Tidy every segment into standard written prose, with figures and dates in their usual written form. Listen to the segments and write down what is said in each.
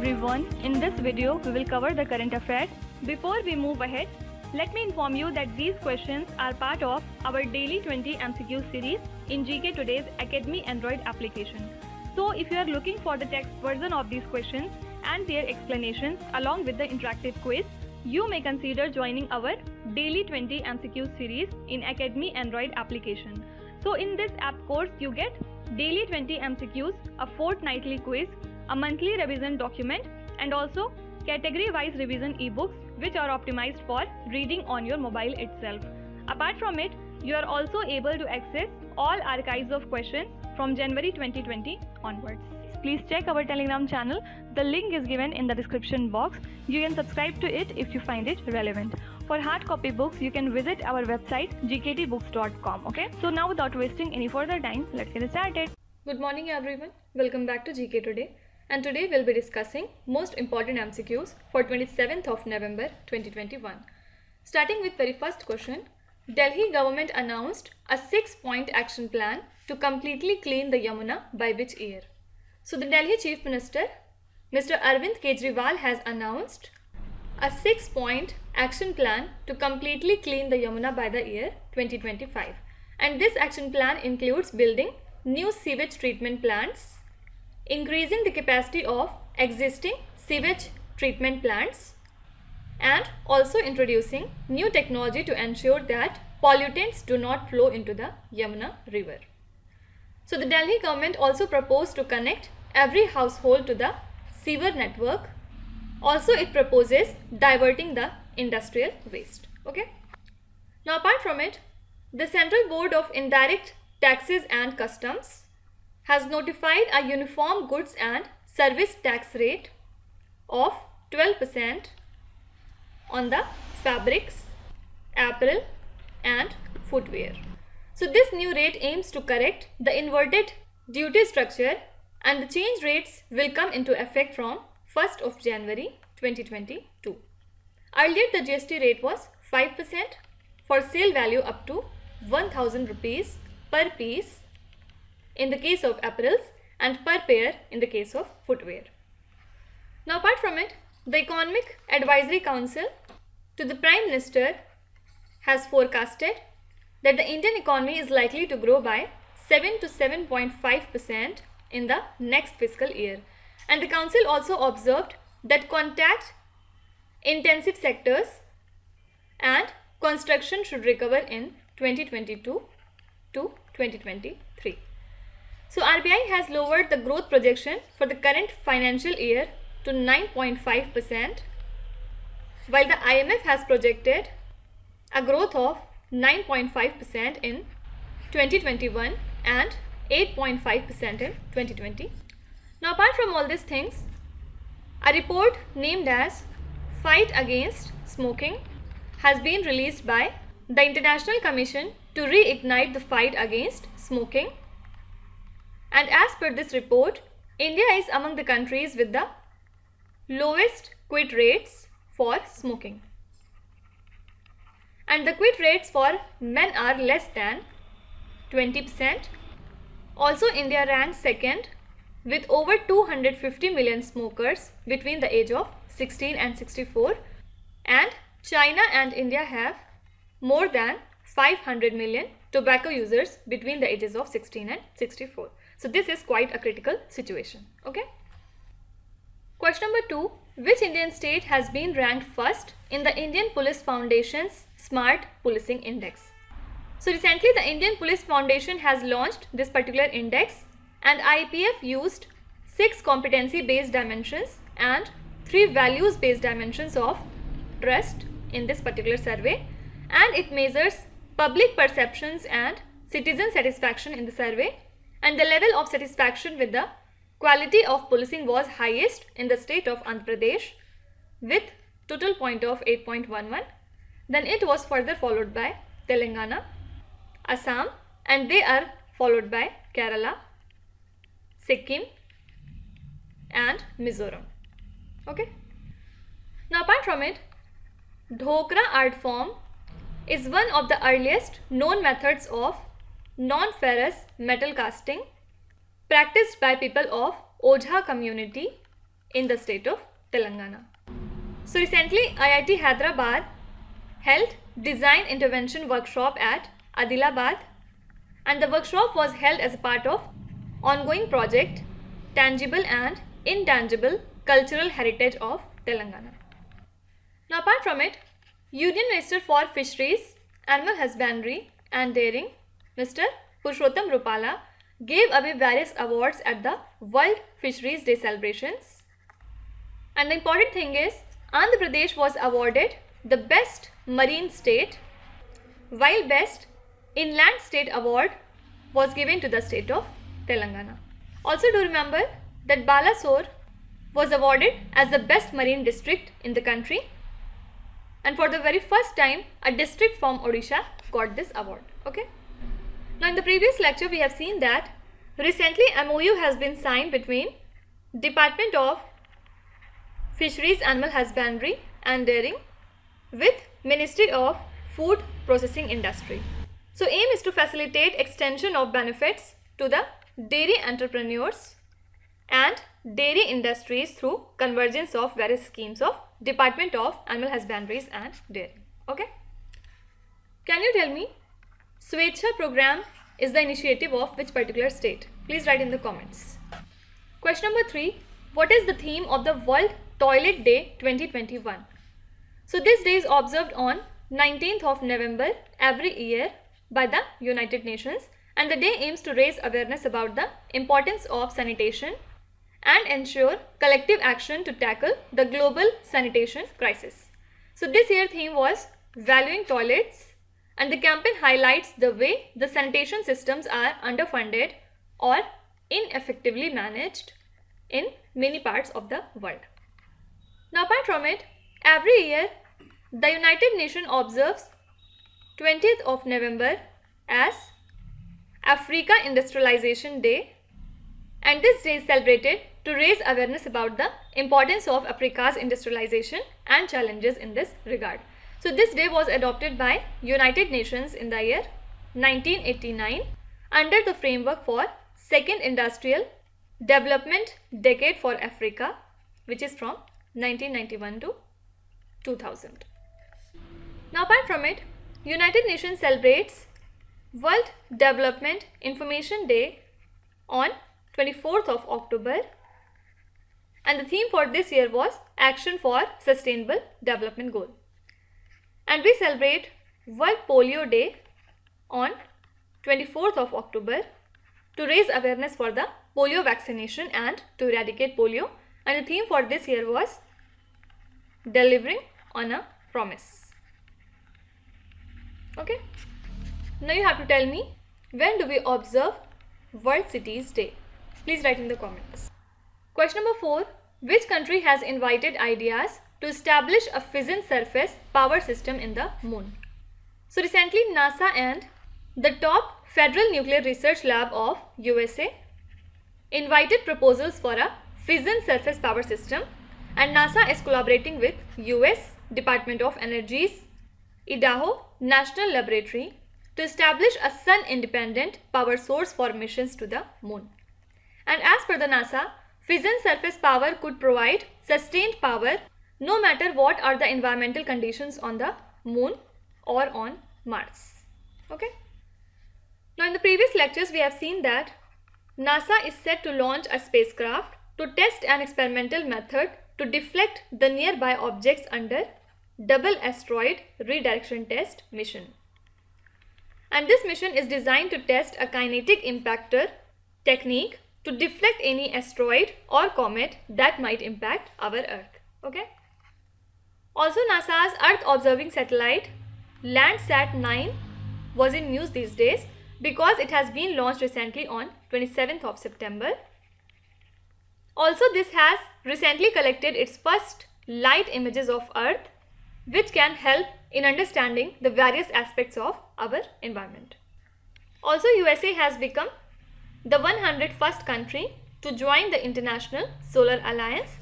everyone. In this video, we will cover the current affairs. Before we move ahead, let me inform you that these questions are part of our daily 20 MCQ series in GK Today's Academy Android application. So if you are looking for the text version of these questions and their explanations along with the interactive quiz, you may consider joining our daily 20 MCQ series in Academy Android application. So in this app course, you get daily 20 MCQs, a fortnightly quiz, a monthly revision document, and also category-wise revision ebooks which are optimized for reading on your mobile itself. Apart from it, you are also able to access all archives of questions from January 2020 onwards. Please check our Telegram channel. The link is given in the description box. You can subscribe to it if you find it relevant. For hard copy books, you can visit our website gktbooks.com. Okay, so now without wasting any further time, let's get started. Good morning everyone. Welcome back to GK Today. And today we'll be discussing most important MCQs for 27th of November 2021. Starting with very first question. Delhi government announced a 6-point action plan to completely clean the Yamuna by which year? So the Delhi Chief Minister, Mr. Arvind Kejriwal, has announced a 6-point action plan to completely clean the Yamuna by the year 2025. And this action plan includes building new sewage treatment plants, increasing the capacity of existing sewage treatment plants, and also introducing new technology to ensure that pollutants do not flow into the Yamuna river. So the Delhi government also proposed to connect every household to the sewer network. Also it proposes diverting the industrial waste. Okay. Now apart from it, the Central Board of Indirect Taxes and Customs has notified a uniform goods and service tax rate of 12% on the fabrics, apparel and footwear. So this new rate aims to correct the inverted duty structure, and the change rates will come into effect from 1st of January 2022. Earlier the GST rate was 5% for sale value up to 1000 rupees per piece in the case of apparels and per pair in the case of footwear. Now apart from it, the Economic Advisory Council to the Prime Minister has forecasted that the Indian economy is likely to grow by 7 to 7.5% in the next fiscal year. And the council also observed that contact intensive sectors and construction should recover in 2022 to 2023. So RBI has lowered the growth projection for the current financial year to 9.5%, while the IMF has projected a growth of 9.5% in 2021 and 8.5% in 2020. Now apart from all these things, a report named as Fight Against Smoking has been released by the International Commission to reignite the fight against smoking. And as per this report, India is among the countries with the lowest quit rates for smoking. And the quit rates for men are less than 20%. Also, India ranks second with over 250 million smokers between the age of 16 and 64. And China and India have more than 500 million tobacco users between the ages of 16 and 64. So this is quite a critical situation. Okay. Question number 2. Which Indian state has been ranked first in the Indian Police Foundation's Smart Policing Index? So recently the Indian Police Foundation has launched this particular index, and IPF used 6 competency-based dimensions and 3 values-based dimensions of trust in this particular survey, and it measures public perceptions and citizen satisfaction in the survey. And the level of satisfaction with the quality of policing was highest in the state of Andhra Pradesh with total point of 8.11. Then it was further followed by Telangana, Assam, and they are followed by Kerala, Sikkim and Mizoram. Okay. Now apart from it, Dhokra art form is one of the earliest known methods of non-ferrous metal casting practiced by people of Ojha community in the state of Telangana. So recently IIT Hyderabad held design intervention workshop at Adilabad, and the workshop was held as a part of ongoing project Tangible and Intangible Cultural Heritage of Telangana. Now apart from it, Union Minister for Fisheries, Animal Husbandry and Dairying, Mr. Purushottam Rupala, gave away various awards at the World Fisheries Day celebrations. And the important thing is, Andhra Pradesh was awarded the Best Marine State, while Best Inland State Award was given to the state of Telangana. Also do remember that Balasore was awarded as the Best Marine District in the country, and for the very first time a district from Odisha got this award. Okay. Now in the previous lecture we have seen that recently MOU has been signed between Department of Fisheries, Animal Husbandry and Dairying with Ministry of Food Processing Industry. So aim is to facilitate extension of benefits to the dairy entrepreneurs and dairy industries through convergence of various schemes of Department of Animal Husbandries and Dairying. Okay. Can you tell me, Swechha program is the initiative of which particular state? Please write in the comments. Question number 3. What is the theme of the World Toilet Day 2021? So this day is observed on 19th of November every year by the United Nations, and the day aims to raise awareness about the importance of sanitation and ensure collective action to tackle the global sanitation crisis. So this year theme was Valuing Toilets, and the campaign highlights the way the sanitation systems are underfunded or ineffectively managed in many parts of the world. Now apart from it, every year the United Nations observes 20th of November as Africa Industrialization Day, and this day is celebrated to raise awareness about the importance of Africa's industrialization and challenges in this regard. So this day was adopted by United Nations in the year 1989 under the framework for Second Industrial Development Decade for Africa, which is from 1991 to 2000. Now apart from it, United Nations celebrates World Development Information Day on 24th of October, and the theme for this year was Action for Sustainable Development Goal. And we celebrate World Polio Day on 24th of October to raise awareness for the polio vaccination and to eradicate polio, and the theme for this year was Delivering on a Promise. Okay. Now you have to tell me, when do we observe World Cities Day? Please write in the comments. Question number 4. Which country has invited ideas to establish a fission surface power system in the moon? So recently NASA and the top Federal Nuclear Research Lab of USA invited proposals for a fission surface power system, and NASA is collaborating with US Department of Energy's Idaho National Laboratory to establish a sun-independent power source for missions to the moon. And as per the NASA, fission surface power could provide sustained power no matter what are the environmental conditions on the moon or on Mars. Okay. Now in the previous lectures we have seen that NASA is set to launch a spacecraft to test an experimental method to deflect the nearby objects under Double Asteroid Redirection Test mission. And this mission is designed to test a kinetic impactor technique to deflect any asteroid or comet that might impact our Earth. Okay. Also, NASA's Earth observing satellite Landsat 9 was in news these days because it has been launched recently on 27th of September. Also, this has recently collected its first light images of Earth, which can help in understanding the various aspects of our environment. Also, USA has become the 101st country to join the International Solar Alliance,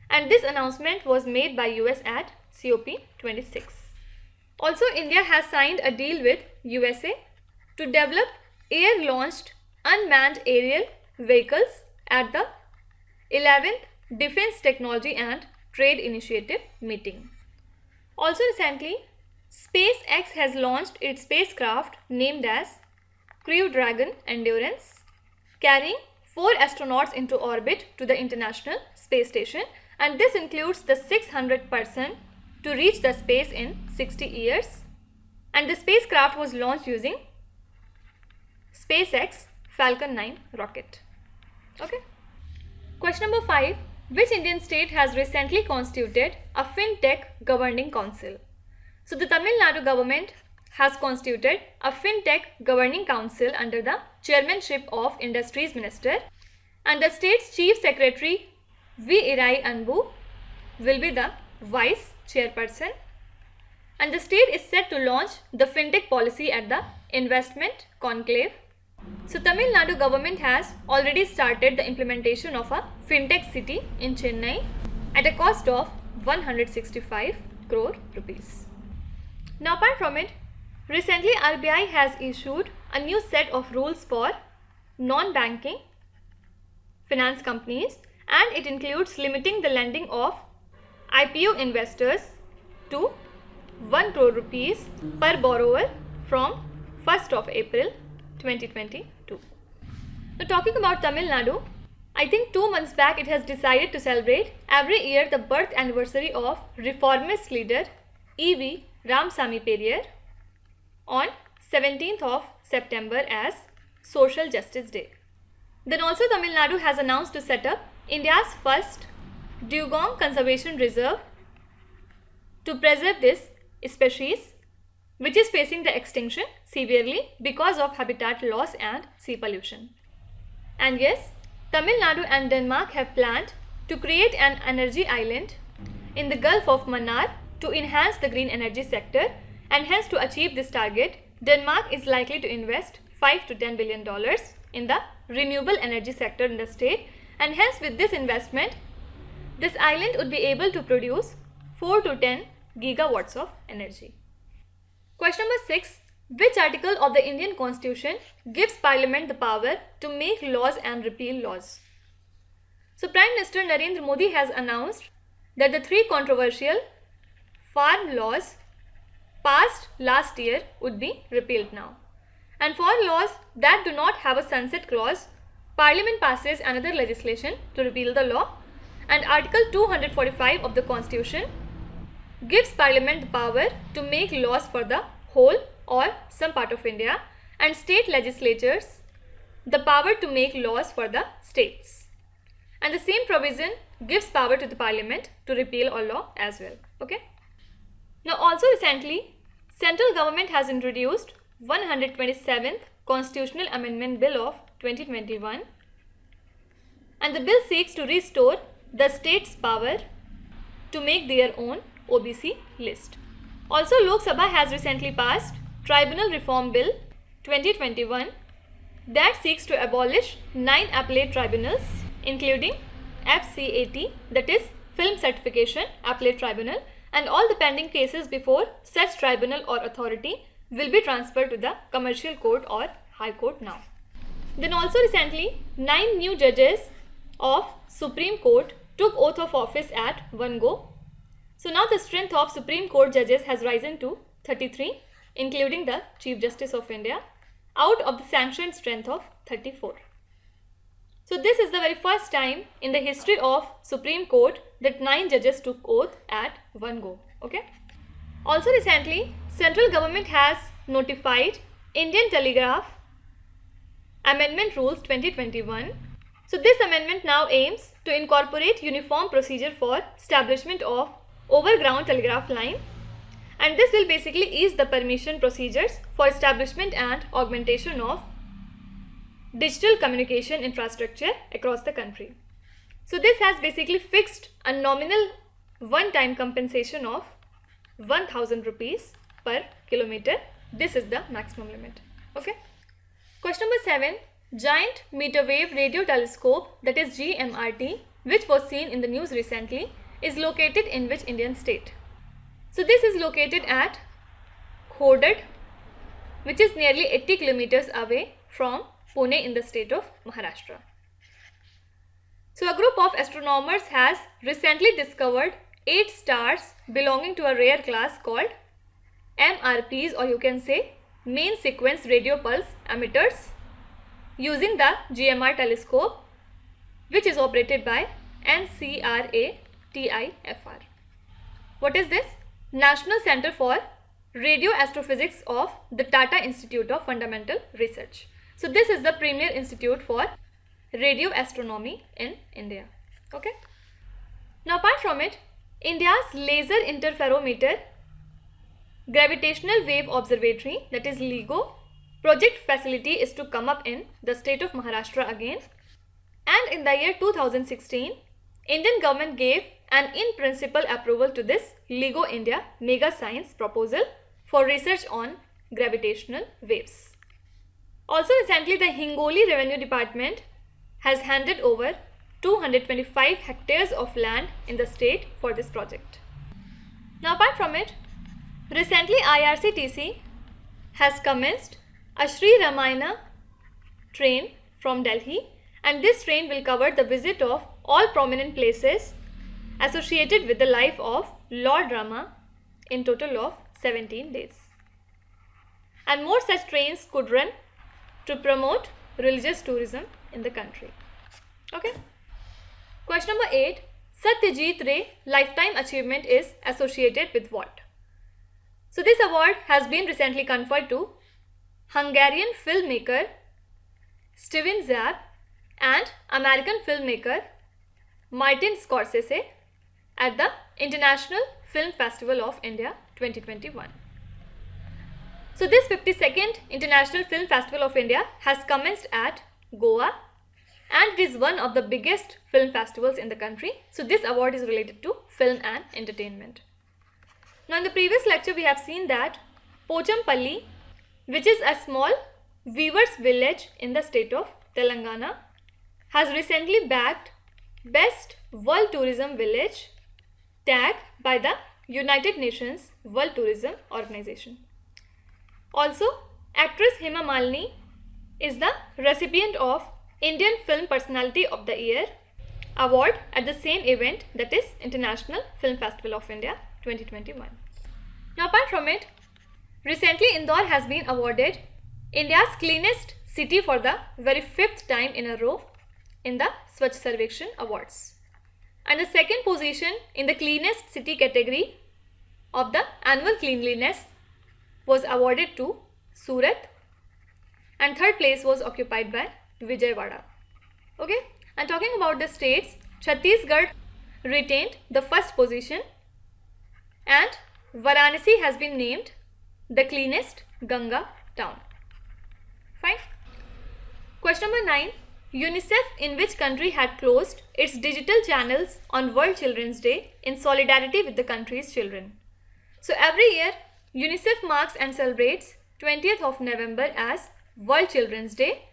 and this announcement was made by US at COP26. Also, India has signed a deal with USA to develop air-launched unmanned aerial vehicles at the 11th Defense Technology and Trade Initiative meeting. Also recently, SpaceX has launched its spacecraft named as Crew Dragon Endurance, carrying 4 astronauts into orbit to the International Space Station, and this includes the 600th person to reach the space in 60 years. And the spacecraft was launched using SpaceX Falcon 9 rocket. Okay. Question number 5. Which Indian state has recently constituted a FinTech Governing Council? So the Tamil Nadu government has constituted a FinTech Governing Council under the chairmanship of Industries Minister, and the state's Chief Secretary V. Irai Anbu will be the Vice Chairperson, and the state is set to launch the FinTech policy at the Investment Conclave. So Tamil Nadu government has already started the implementation of a FinTech city in Chennai at a cost of 165 crore rupees. Now apart from it, recently RBI has issued a new set of rules for non-banking finance companies, and it includes limiting the lending of IPO investors to 1 crore rupees per borrower from 1st of April 2022. Now talking about Tamil Nadu, I think 2 months back it has decided to celebrate every year the birth anniversary of reformist leader E.V. Ramasamy Periyar on 17th of September as Social Justice Day. Then also Tamil Nadu has announced to set up India's first dugong conservation reserve to preserve this species, which is facing the extinction severely because of habitat loss and sea pollution. And yes, Tamil Nadu and Denmark have planned to create an energy island in the Gulf of Mannar to enhance the green energy sector, and hence to achieve this target, Denmark is likely to invest $5 to $10 billion in the renewable energy sector in the state, and hence with this investment, this island would be able to produce 4 to 10 gigawatts of energy. Question number 6. Which article of the Indian Constitution gives Parliament the power to make laws and repeal laws? So Prime Minister Narendra Modi has announced that the 3 controversial farm laws passed last year would be repealed now. And for laws that do not have a sunset clause, Parliament passes another legislation to repeal the law, and Article 245 of the Constitution gives Parliament the power to make laws for the whole or some part of India, and state legislatures the power to make laws for the states. And the same provision gives power to the Parliament to repeal a law as well. Okay. Now also recently, central government has introduced 127th Constitutional Amendment Bill of 2021, and the bill seeks to restore the state's power to make their own OBC list. Also, Lok Sabha has recently passed Tribunal Reform Bill 2021 that seeks to abolish 9 appellate tribunals, including FCAT, that is Film Certification Appellate Tribunal, and all the pending cases before such tribunal or authority will be transferred to the Commercial Court or High Court now. Then also recently, 9 new judges of Supreme Court took oath of office at one go. So now the strength of Supreme Court judges has risen to 33, including the Chief Justice of India, out of the sanctioned strength of 34. So this is the very first time in the history of Supreme Court that 9 judges took oath at one go. Okay. Also recently, central government has notified Indian Telegraph Amendment Rules 2021. So this amendment now aims to incorporate uniform procedure for establishment of overground telegraph line, and this will basically ease the permission procedures for establishment and augmentation of digital communication infrastructure across the country. So this has basically fixed a nominal one-time compensation of 1000 rupees per kilometer. This is the maximum limit. Okay. Question number 7. Giant Meter Wave Radio Telescope, that is GMRT, which was seen in the news recently, is located in which Indian state? So this is located at Khodad, which is nearly 80 kilometers away from Pune in the state of Maharashtra. So a group of astronomers has recently discovered 8 stars belonging to a rare class called MRPs, or you can say main sequence radio pulse emitters, using the GMR telescope, which is operated by NCRA TIFR. What is this? National Center for Radio Astrophysics of the Tata Institute of Fundamental Research. So this is the premier institute for radio astronomy in India. Okay. Now apart from it, India's Laser Interferometer Gravitational Wave Observatory, that is LIGO, project facility is to come up in the state of Maharashtra again. And in the year 2016, Indian government gave an in-principle approval to this LIGO India Mega Science proposal for research on gravitational waves. Also recently, the Hingoli Revenue Department has handed over 225 hectares of land in the state for this project. Now apart from it, recently IRCTC has commenced a Sri Ramayana train from Delhi, and this train will cover the visit of all prominent places associated with the life of Lord Rama in total of 17 days. And more such trains could run to promote religious tourism in the country. Okay. Question number 8. Satyajit Ray Lifetime Achievement is associated with what? So this award has been recently conferred to Hungarian filmmaker Steven Zapp and American filmmaker Martin Scorsese at the International Film Festival of India 2021. So this 52nd International Film Festival of India has commenced at Goa, and it is one of the biggest film festivals in the country. So this award is related to film and entertainment. Now in the previous lecture we have seen that Pochampalli, which is a small weavers village in the state of Telangana, has recently bagged Best World Tourism Village tag by the United Nations World Tourism Organization. Also, actress Hema Malini is the recipient of Indian Film Personality of the Year award at the same event, that is International Film Festival of India 2021. Now apart from it, recently Indore has been awarded India's cleanest city for the very 5th time in a row in the Swachh Sarvekshan Awards. And the second position in the cleanest city category of the annual cleanliness was awarded to Surat, and third place was occupied by Vijayawada. Okay, and talking about the states, Chhattisgarh retained the first position and Varanasi has been named the cleanest Ganga town. Fine. Question number 9. UNICEF in which country had closed its digital channels on World Children's Day in solidarity with the country's children? So every year UNICEF marks and celebrates 20th of November as World Children's Day,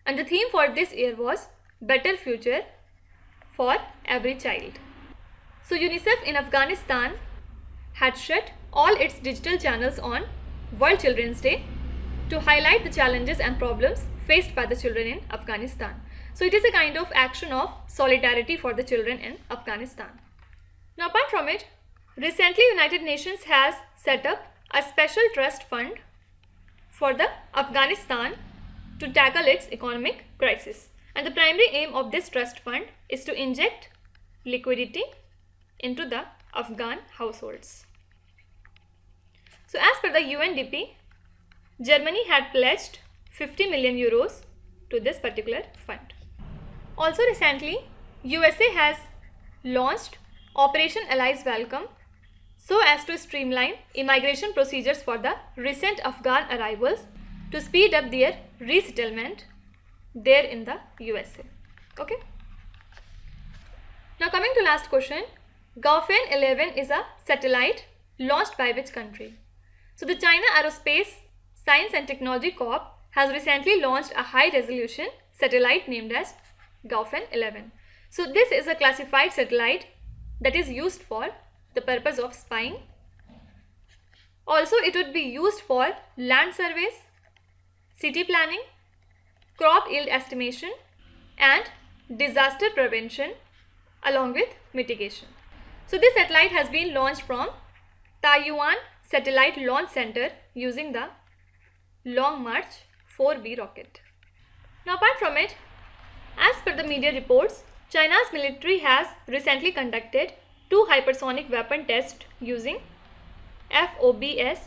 and the theme for this year was Better Future for Every Child. So UNICEF in Afghanistan had shut all its digital channels on World Children's Day to highlight the challenges and problems faced by the children in Afghanistan. So it is a kind of action of solidarity for the children in Afghanistan. Now apart from it, recently United Nations has set up a special trust fund for the Afghanistan to tackle its economic crisis. And the primary aim of this trust fund is to inject liquidity into the Afghan households. So as per the UNDP, Germany had pledged 50 million euros to this particular fund. Also recently, USA has launched Operation Allies Welcome so as to streamline immigration procedures for the recent Afghan arrivals to speed up their resettlement there in the USA. Okay. Now coming to last question, Gaofen 11 is a satellite launched by which country? So the China Aerospace Science and Technology Corp has recently launched a high-resolution satellite named as Gaofen 11. So this is a classified satellite that is used for the purpose of spying. Also, it would be used for land surveys, city planning, crop yield estimation, and disaster prevention along with mitigation. So this satellite has been launched from Taiyuan Satellite Launch Center using the Long March 4B rocket. Now apart from it, as per the media reports, China's military has recently conducted 2 hypersonic weapon tests using FOBS,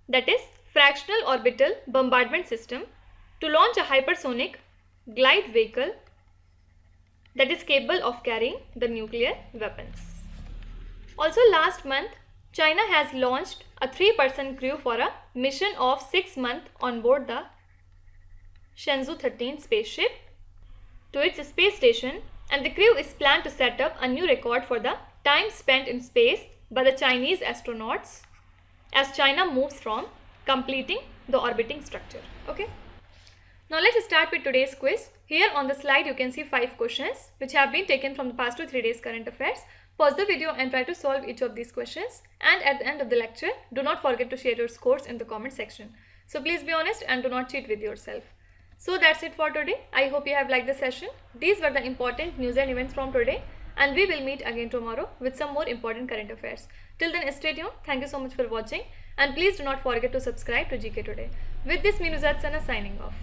that is Fractional Orbital Bombardment System, to launch a hypersonic glide vehicle that is capable of carrying the nuclear weapons. Also last month, China has launched a 3-person crew for a mission of 6 months on board the Shenzhou 13 spaceship to its space station, and the crew is planned to set up a new record for the time spent in space by the Chinese astronauts as China moves from completing the orbiting structure. Okay. Now let's start with today's quiz. Here on the slide you can see 5 questions which have been taken from the past 2-3 days current affairs. Pause the video and try to solve each of these questions, and at the end of the lecture do not forget to share your scores in the comment section. So please be honest and do not cheat with yourself. So that's it for today. I hope you have liked the session. These were the important news and events from today, and we will meet again tomorrow with some more important current affairs. Till then, stay tuned. Thank you so much for watching, and please do not forget to subscribe to GK Today. With this, Minuzat Sana signing off.